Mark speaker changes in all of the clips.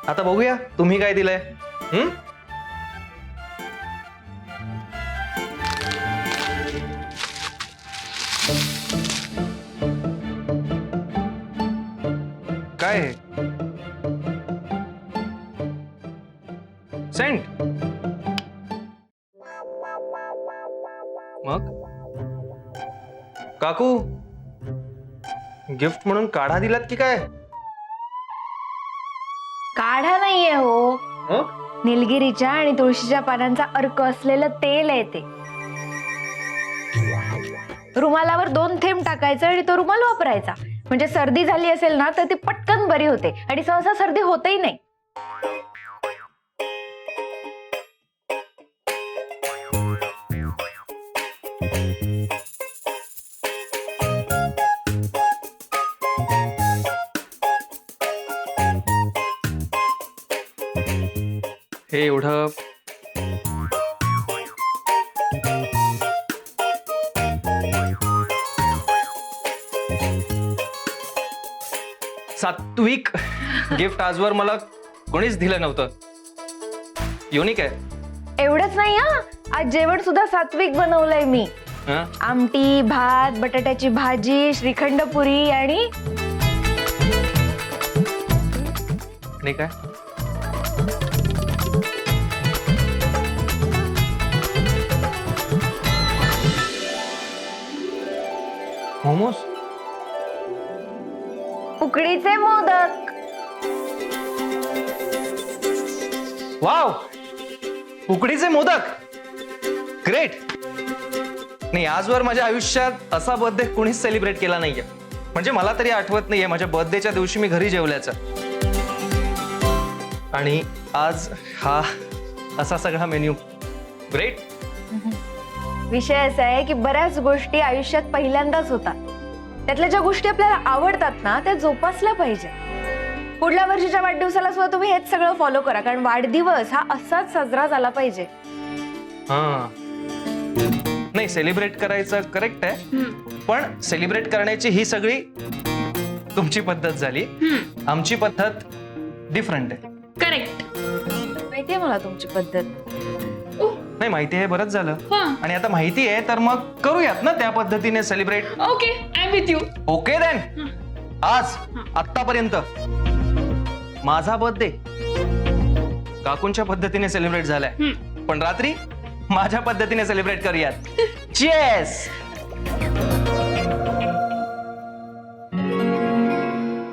Speaker 1: आता बघूया तुम्ही काय दिलंय. काय आहे? सेंट. मग काकू गिफ्ट म्हणून काढा दिलात की काय?
Speaker 2: काढा नाहीये हो,
Speaker 1: मग
Speaker 2: निलगिरीच्या आणि तुळशीच्या पानांचा अर्क असलेलं तेल आहे ते. रुमालावर 2 थेंब टाकायचं आणि तो रुमाल वापरायचा. म्हणजे सर्दी झाली असेल ना तर ती पटकन बरी होते आणि सहसा सर्दी होतही नाही.
Speaker 1: हे एवढं सात्विक गिफ्ट आजवर मला कोणीच दिलं नव्हतं. युनिक आहे.
Speaker 2: एवढंच नाही हा, आज जेवण सुद्धा सात्विक बनवलंय मी.
Speaker 1: हं?
Speaker 2: आमटी, भात, बटाट्याची भाजी, श्रीखंड पुरी आणि
Speaker 1: नाही काय? मोमोज.
Speaker 2: उकडीचे मोदक.
Speaker 1: वाव, उकडीचे मोदक. ग्रेट. नाही, आजवर माझ्या आयुष्यात असा बर्थडे कोणीच सेलिब्रेट केला नाहीये. म्हणजे मला तरी आठवत नाहीये माझ्या बर्थडेच्या दिवशी मी घरी जेवल्याचं. आणि आज हा असा सगळा मेन्यू. ग्रेट.
Speaker 2: विषय असा आहे की बऱ्याच गोष्टी आयुष्यात पहिल्यांदाच होतात. त्यातल्या ज्या गोष्टी आपल्याला आवडतात ना त्या जोपासल्या पाहिजे. पुढल्या वर्षीच्या वाढदिवसाला सुद्धा तुम्ही हेच सगळं फॉलो करा, कारण वाढदिवस हा असाच साजरा झाला पाहिजे.
Speaker 1: हा, नाही सेलिब्रेट करायचं करेक्ट आहे, पण सेलिब्रेट करण्याची ही सगळी तुमची पद्धत झाली. आमची पद्धत डिफरंट आहे.
Speaker 3: करेक्ट.
Speaker 2: माहितीये मला तुमची पद्धत.
Speaker 1: नाही, माहिती आहे, बरंच झालं. आणि आता माहिती आहे तर मग करूयात ना त्या पद्धतीने celebrate.
Speaker 3: Okay, I am with you.
Speaker 1: Okay then. आज आतापर्यंत माझा बर्थडे काकूंच्या पद्धतीने सेलिब्रेट झालाय, पण रात्री माझ्या पद्धतीने सेलिब्रेट करूयात. Cheers.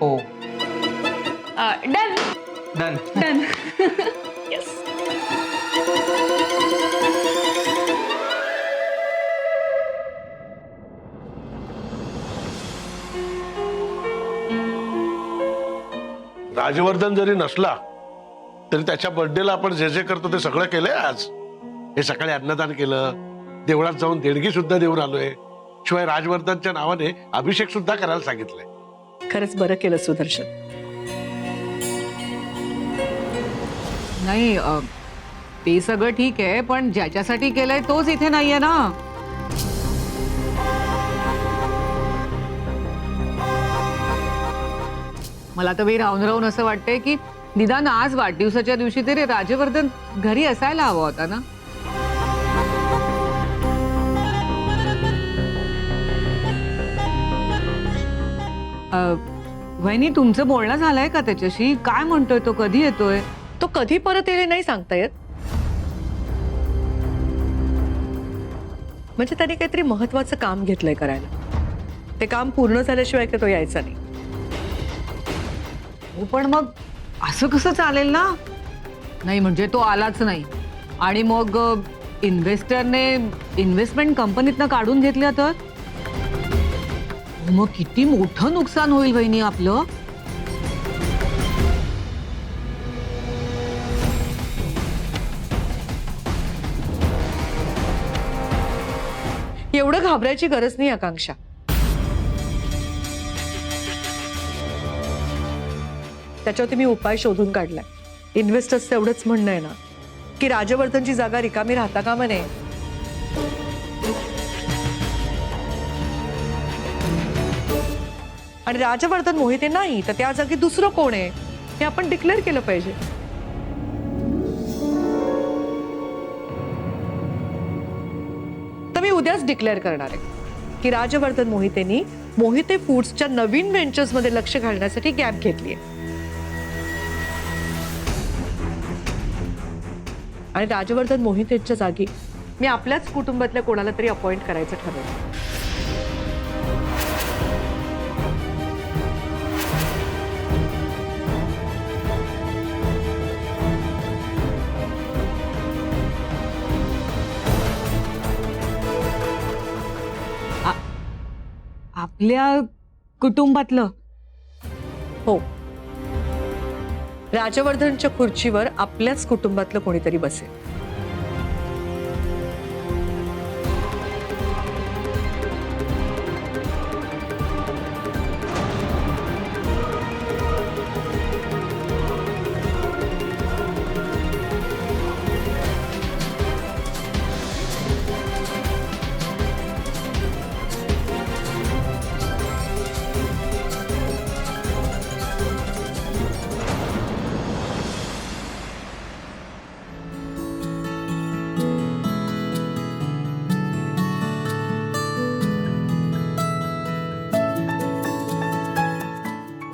Speaker 1: Oh
Speaker 3: done
Speaker 1: done.
Speaker 3: Done. Yes.
Speaker 4: Rajvardhan जरी नसला तरी त्याच्या बर्थडेला आपण जे जे करतो ते सगळं केलंय आज. हे सकाळी अन्नदान केलं, देवळात जाऊन देणगी सुद्धा देऊन आलोय. शिवाय राजवर्धनच्या नावाने अभिषेक सुद्धा करायला सांगितलंय.
Speaker 5: खरंच बरं केलं सुदर्शन.
Speaker 6: नाही, ते सगळं ठीक आहे, पण ज्याच्यासाठी केलंय तोच इथे नाहीये ना. मला तर राहून राहून असं वाटतंय की निदान आज वाढदिवसाच्या दिवशी तरी राजवर्धन घरी असायला हवा होता ना. वहिनी, तुमचं बोलणं झालंय का त्याच्याशी? काय म्हणतोय तो? कधी येतोय?
Speaker 5: तो कधी परत येईल नाही सांगता येत. म्हणजे त्याने काहीतरी महत्वाचं काम घेतलंय करायला. ते काम पूर्ण झाल्याशिवाय तो यायचा नाही.
Speaker 6: हो, पण मग असं कसं चालेल ना. नाही म्हणजे तो आलाच नाही आणि मग इन्व्हेस्टरने इन्व्हेस्टमेंट कंपनीतनं काढून घेतल्या तर मग किती मोठं नुकसान होईल वहिनी आपलं.
Speaker 5: एवढं घाबरायची गरज नाही आकांक्षा. त्याच्यावरती मी उपाय शोधून काढलाय. इन्व्हेस्टर्सचं एवढंच म्हणणं आहे ना की राजवर्धनची जागा रिकामी राहता कामा नये. आणि राजवर्धन मोहिते नाही तर त्या जागी दुसरं कोण आहे हे आपण डिक्लेअर केलं पाहिजे. तर मी उद्याच डिक्लेअर करणार आहे की राजवर्धन मोहितेंनी मोहिते फूड्सच्या नवीन व्हेंचर्स मध्ये लक्ष घालण्यासाठी गॅप घेतली आहे आणि राजवर्धन मोहितेंच्या जागी मी आपल्याच कुटुंबातल्या कोणाला तरी अपॉइंट करायचं ठरवलं.
Speaker 6: आपल्या कुटुंबातलं.
Speaker 5: हो, राजवर्धनच्या खुर्चीवर आपल्याच कुटुंबातलं कोणीतरी बसेल.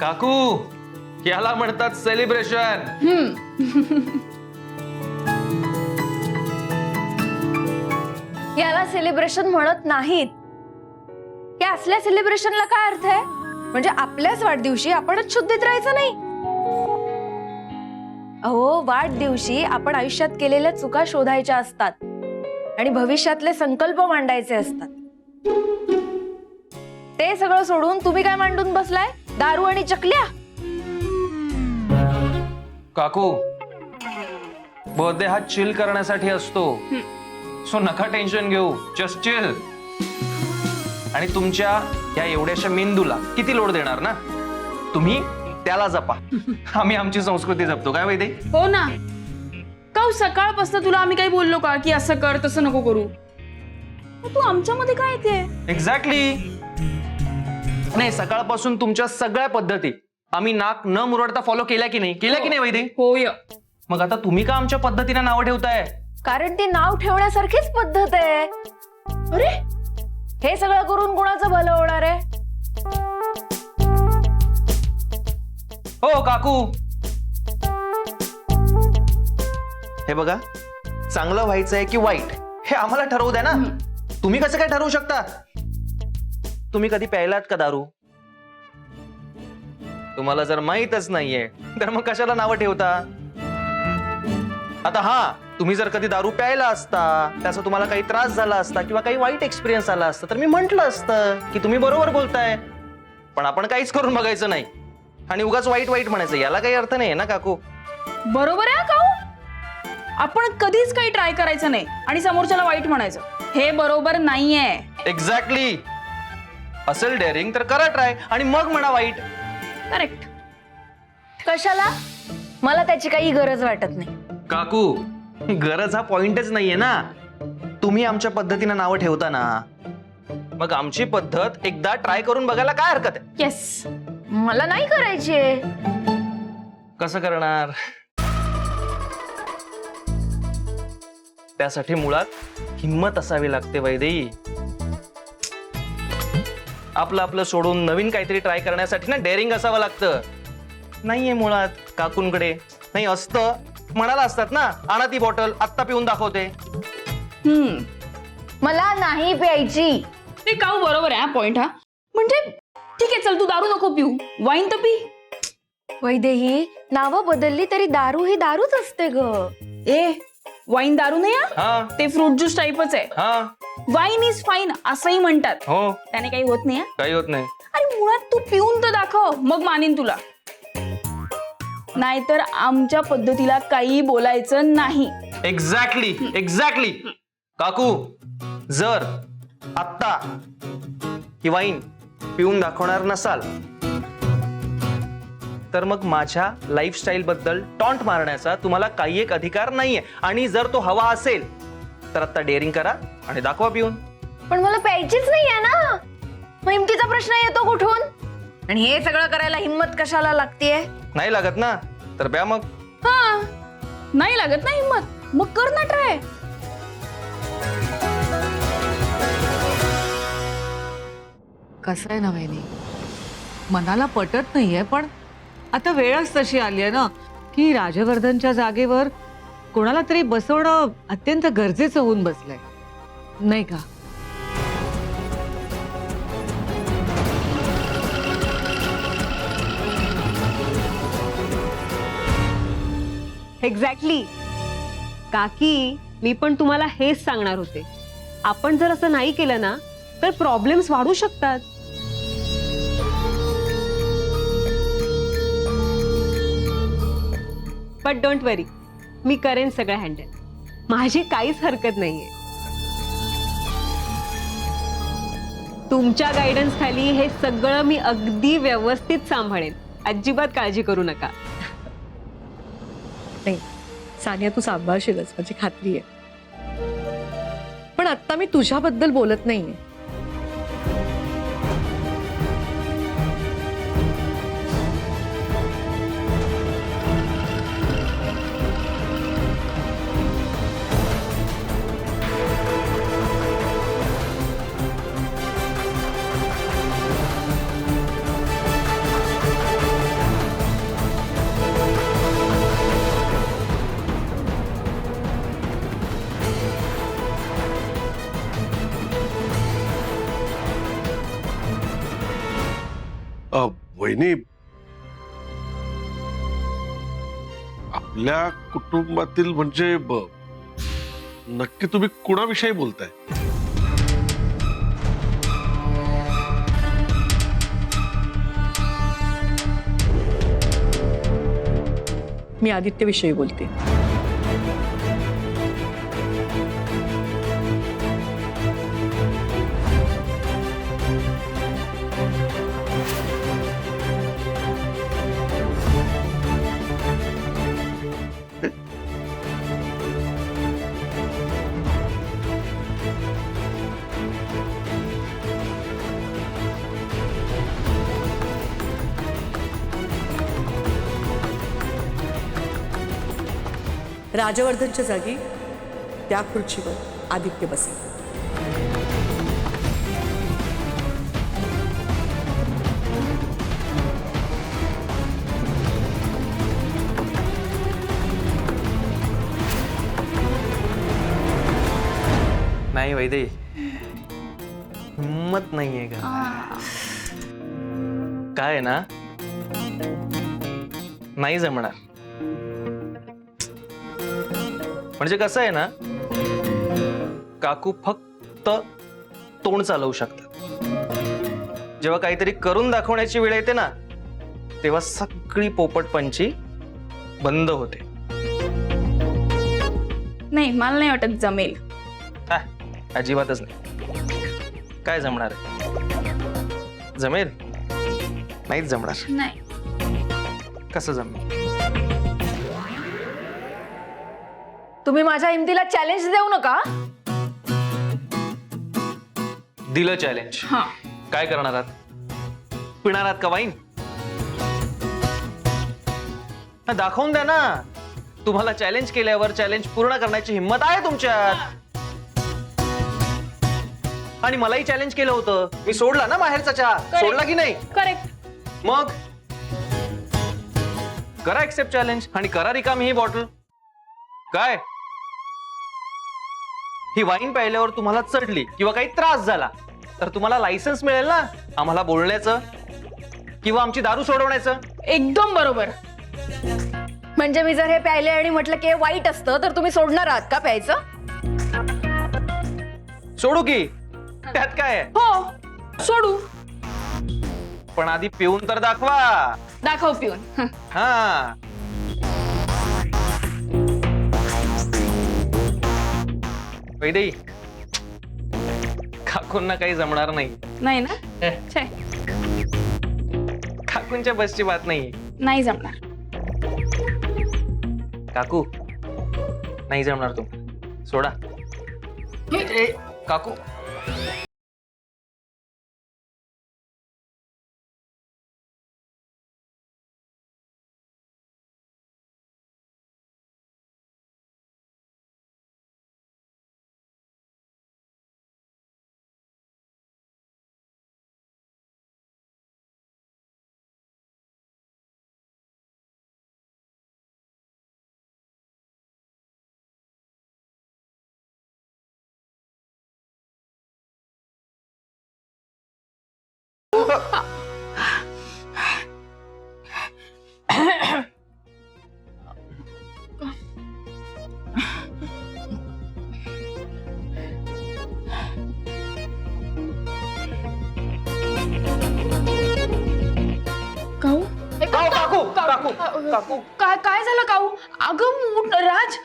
Speaker 1: काकू, याला म्हणतात सेलिब्रेशन.
Speaker 2: याला सेलिब्रेशन म्हणत नाहीत. या असल्या सेलिब्रेशनला काय अर्थ आहे? म्हणजे आपल्याच वाढदिवशी आपणच शुद्धीत राहायचं नाही. अहो, वाढदिवशी आपण आयुष्यात केलेल्या चुका शोधायच्या असतात आणि भविष्यातले संकल्प मांडायचे असतात. ते सगळं सोडून तुम्ही काय मांडून बसलाय? दारू आणि चकल्या.
Speaker 1: काकू, बर्थडे हा चिल करण्यासाठी असतो, सो नका टेन्शन घेऊ, जस्ट चिल. आणि तुमच्या या एवढ्याशा मेंदूला किती लोड देणार ना? तुम्ही त्याला जपा, आम्ही आमची संस्कृती जपतो. काय माहिती?
Speaker 3: हो ना. का सकाळपासून तुला आम्ही काही बोललो का की असं कर तसं नको करू? तू आमच्यामध्ये काय येते?
Speaker 1: एक्झॅक्टली. नाही, सकाळपासून तुमच्या सगळ्या पद्धती आम्ही नाक न मुरडता फॉलो केल्या की नाही? केल्या की नाही वैदे?
Speaker 3: होय.
Speaker 1: मग आता तुम्ही का आमच्या पद्धतीने नावं ठेवताय?
Speaker 2: कारण ती नाव ठेवण्यासारखीच पद्धत आहे.
Speaker 3: अरे,
Speaker 2: हे सगळं करून कुणाचं भलं होणार आहे?
Speaker 1: हो काकू, हे बघा, चांगलं व्हायचंय की वाईट हे आम्हाला ठरवू द्या ना. तुम्ही कसं काय ठरवू शकता? तुम्ही कधी प्यायलात का दारू? तुम्हाला जर माहीतच नाहीये तर मग कशाला नावं ठेवता? आता हा, तुम्ही जर कधी दारू प्यायला असता, त्याचा तुम्हाला काही त्रास झाला असता किंवा काही वाईट एक्सपिरियन्स आला असता तर मी म्हंटल असतं की तुम्ही बरोबर बोलताय. पण आपण काहीच करून बघायचं नाही आणि उगाच वाईट वाईट म्हणायचं, याला काही अर्थ नाही ना काकू.
Speaker 3: बरोबर आहे का? आपण कधीच काही ट्राय करायचं नाही आणि समोरच्याला वाईट म्हणायचं, हे बरोबर नाहीये.
Speaker 1: एक्झॅक्टली. असेल डेअरिंग तर करा ट्राय आणि मग म्हणा वाईट.
Speaker 3: करेक्ट.
Speaker 2: कशाला? मला त्याची काही गरज वाटत नाही.
Speaker 1: काकू, गरज हा पॉइंटच नाहीये ना. तुम्ही आमच्या पद्धतीने नावं ठेवता ना, मग आमची पद्धत एकदा ट्राय करून बघायला काय हरकत आहे?
Speaker 3: येस.
Speaker 2: मला नाही करायची.
Speaker 1: कसं करणार? त्यासाठी मुळात हिम्मत असावी लागते वैदेही. आपलं आपलं सोडून नवीन काहीतरी ट्राय करण्यासाठी ना डेअरिंग असावं लागतं. नाहीये मुळात काकूंकडे. नाही असतं म्हणाला असतात ना, आणा ती बॉटल, आत्ता पिऊन दाखवते.
Speaker 2: मला नाही प्यायची.
Speaker 3: ते काऊ बरोबर आहे पॉइंट हा. म्हणजे ठीक आहे, चल तू दारू नको पिऊ, वाईन तर पी.
Speaker 2: वैदेही, नावं बदलली तरी दारू ही दारूच असते ग.
Speaker 3: ए, वाईन दारू नाही हा,
Speaker 1: हा
Speaker 3: ते फ्रूट ज्यूस टाईपच आहे.
Speaker 1: हा
Speaker 3: वाईन इज फाईन असंही म्हणतात.
Speaker 1: हो,
Speaker 3: त्याने काही होत नाही हा.
Speaker 1: काही होत नाही.
Speaker 3: अरे मुळात तू पिऊन तर दाखव, मग मानीन तुला. नाहीतर आमच्या पद्धतीला काही बोलायचं नाही.
Speaker 1: Exactly exactly. काकू, जर आत्ता ही वाईन पिऊन दाखवणार नसाल तर मग माझ्या लाईफस्टाईल बद्दल टॉन्ट मारण्याचा तुम्हाला काही एक अधिकार नाहीये. आणि जर तो हवा असेल तर आता डेअरिंग करा आणि दाखवा पिऊन.
Speaker 2: पण मला प्यायचीच नाहीये ना. मग हिमतीचा प्रश्न येतो कुठून? आणि हे सगळं करायला हिम्मत कशाला लागतेय?
Speaker 1: नाही लागत ना, तर ब्या मग.
Speaker 3: हा, नाही लागत ना हिम्मत, मग कर ना ट्राय.
Speaker 6: कसं आहे ना वहिनी, मनाला पटत नाहीये, पण आता वेळच तशी आली आहे ना की राजवर्धनच्या जागेवर कोणाला तरी बसवणं अत्यंत गरजेचं होऊन बसलंय, नाही का?
Speaker 7: एक्झॅक्टली काकी, मी पण तुम्हाला हेच सांगणार होते. आपण जर असं नाही केलं ना तर प्रॉब्लेम्स वाढू शकतात. बट डोंट वरी, मी करेन सगळं हँडल. माझी काहीच हरकत नाहीये. तुमच्या गायडन्स खाली हे सगळं मी अगदी व्यवस्थित सांभाळेन. अजिबात काळजी करू नका.
Speaker 5: नाही सानिया, तू सांभाळशीलच माझी खात्री आहे. पण आता मी तुझ्याबद्दल बोलत नाहीये.
Speaker 4: वहिनी, आपल्या कुटुंबातील म्हणजे नक्की तुम्ही कुणाविषयी बोलताय?
Speaker 5: मी आदित्यविषयी बोलते. राजवर्धनच्या जागी त्या खुर्चीवर आदित्य बसेल.
Speaker 1: नाही वैदे, हिम्मत नाहीये का? काय आहे ना, नाही जमणार. म्हणजे कसं आहे ना, काकू फक्त तोंड चालवू शकतात. जेव्हा काहीतरी करून दाखवण्याची वेळ येते ना, तेव्हा सगळी पोपटपंची बंद होते.
Speaker 3: नाही, मला नाही वाटत जमेल.
Speaker 1: हा, अजिबातच नाही. काय जमणार आहे? जमेल? नाहीच जमणार.
Speaker 3: नाही.
Speaker 1: कसं जमेल?
Speaker 2: तुम्ही माझ्या हिमतीला चॅलेंज देऊ नका.
Speaker 1: दिलं चॅलेंज.
Speaker 3: हा,
Speaker 1: काय करणार आहात? पिणार आहात का वाईन? दाखवून द्या ना. तुम्हाला चॅलेंज केल्यावर चॅलेंज पूर्ण करण्याची हिंमत आहे तुमच्यात. आणि मलाही चॅलेंज केलं होतं, मी सोडला ना बाहेरचा चहा. सोडला की नाही?
Speaker 3: करेक्ट.
Speaker 1: मग करा एक्सेप्ट चॅलेंज आणि करा रिकामी ही बॉटल. काय ही वाईन प्यायल्यावर तुम्हाला चढली किंवा काही त्रास झाला तर तुम्हाला लायसन्स मिळेल ना आम्हाला बोलण्याचं किंवा आमची दारू सोडवण्याचं.
Speaker 3: एकदम बरोबर.
Speaker 2: म्हणजे मी जर हे प्यायले आणि म्हटलं की हे वाईट असतं तर तुम्ही सोडणार आहात का प्यायचं?
Speaker 1: सोडू की, त्यात काय आहे?
Speaker 3: हो, सोडू.
Speaker 1: पण आधी पिऊन तर दाखवा.
Speaker 3: दाखव पिऊन. हं.
Speaker 1: हा, वैदेही, काकूंना काही जमणार नाही.
Speaker 3: नाही ना? छे,
Speaker 1: काकूंच्या बसची बात नाही.
Speaker 3: नाही जमणार.
Speaker 1: काकू नाही जमणार. तू सोडा. काकू
Speaker 3: काऊ
Speaker 1: काकू काकू काकू
Speaker 3: काय काय झालं काऊ? अगं उठ राज.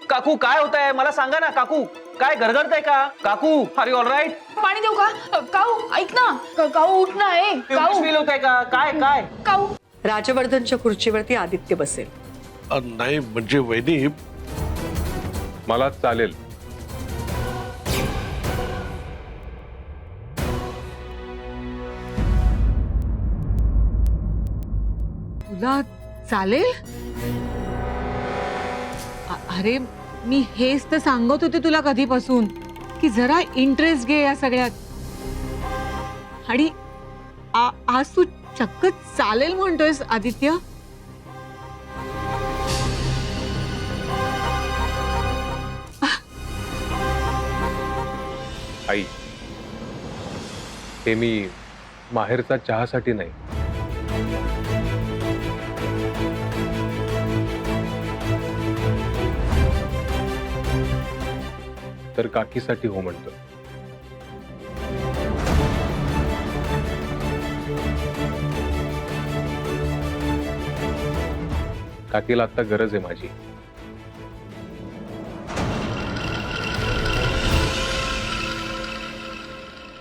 Speaker 1: काकू काय होत आहे मला सांगा ना काकू काय गरगरतंय का काकू आर यू ऑल राईट
Speaker 3: पाणी देऊ का? काऊ ऐक ना. काऊ उठ ना. ए काऊ
Speaker 1: फील होत आहे का काय काय
Speaker 3: काऊ.
Speaker 5: राजवर्धनच्या खुर्चीवरती आदित्य बसेल.
Speaker 4: नाही म्हणजे वहिनी,
Speaker 8: मला चालेल.
Speaker 6: तुला चालेल? अरे मी हेच तर सांगत होते तुला कधीपासून की जरा इंटरेस्ट घे या सगळ्यात. आणि आज तू चक्क चालेल म्हणतोयस आदित्य.
Speaker 8: आई, हे मी माहेरचा चहासाठी नाही, तर काकीसाठी हो म्हणतो. काकीला आता गरज आहे माझी.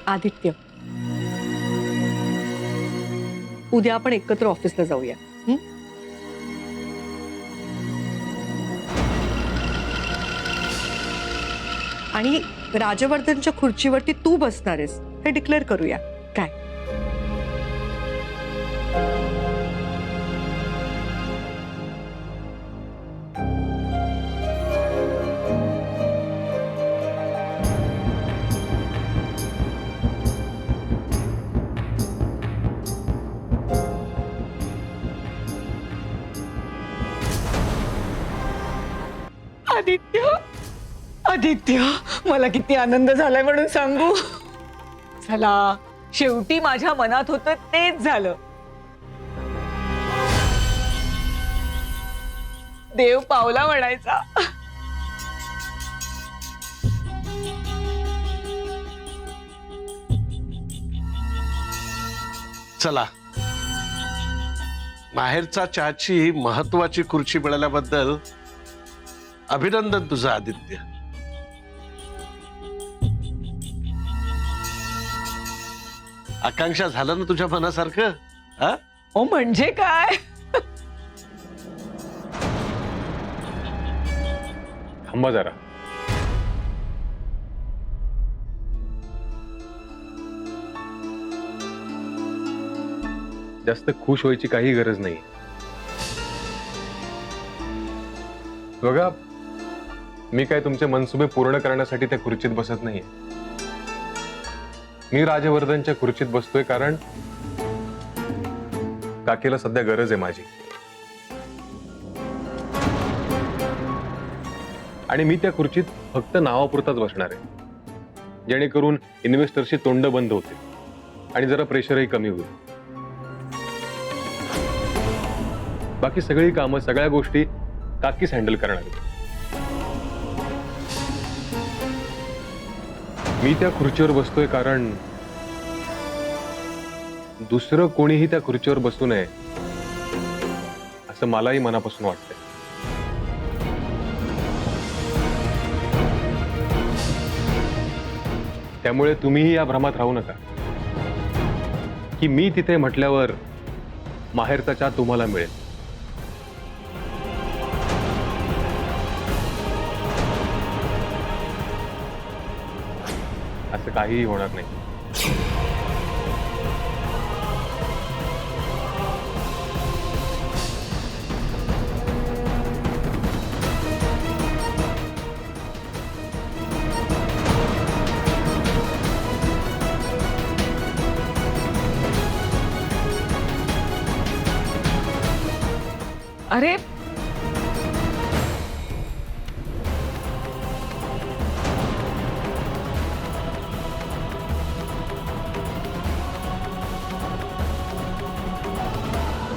Speaker 5: आदित्य, उद्या आपण एकत्र ऑफिसला जाऊया. हं? आणि राजवर्धनच्या खुर्चीवरती तू बसणार आहेस हे डिक्लेअर करूया. काय?
Speaker 6: आदित्य, आदित्य, मला किती आनंद झालाय म्हणून सांगू. चला, शेवटी माझ्या मनात होतं तेच झालं. देव पावला म्हणायचा.
Speaker 4: चला, माहेरचा चहाची महत्वाची खुर्ची मिळाल्याबद्दल अभिनंदन तुझं आदित्य. आकांक्षा झालं ना तुझ्या मनासारखं? हा,
Speaker 6: ओ म्हणजे काय?
Speaker 8: थांबा जरा. जास्त खुश व्हायची काही गरज नाही. बघा, मी काय तुमचे मनसुबे पूर्ण करण्यासाठी त्या खुर्चीत बसत नाहीये. मी राजवर्धनच्या खुर्चीत बसतोय कारण काकीला सध्या गरज आहे माझी. आणि मी त्या खुर्चीत फक्त नावापुरताच बसणार आहे, जेणेकरून इन्व्हेस्टरची तोंड बंद होते आणि जरा प्रेशरही कमी होईल. बाकी सगळी कामं, सगळ्या गोष्टी काकीच हँडल करणार आहे. मी त्या खुर्चीवर बसतोय कारण दुसरं कोणीही त्या खुर्चीवर बसू नये असं मलाही मनापासून वाटतंय. त्यामुळे तुम्हीही या भ्रमात राहू नका की मी तिथे म्हटल्यावर माहेरचा चहा तुम्हाला मिळेल. असं काहीही होणार नाही.
Speaker 6: अरे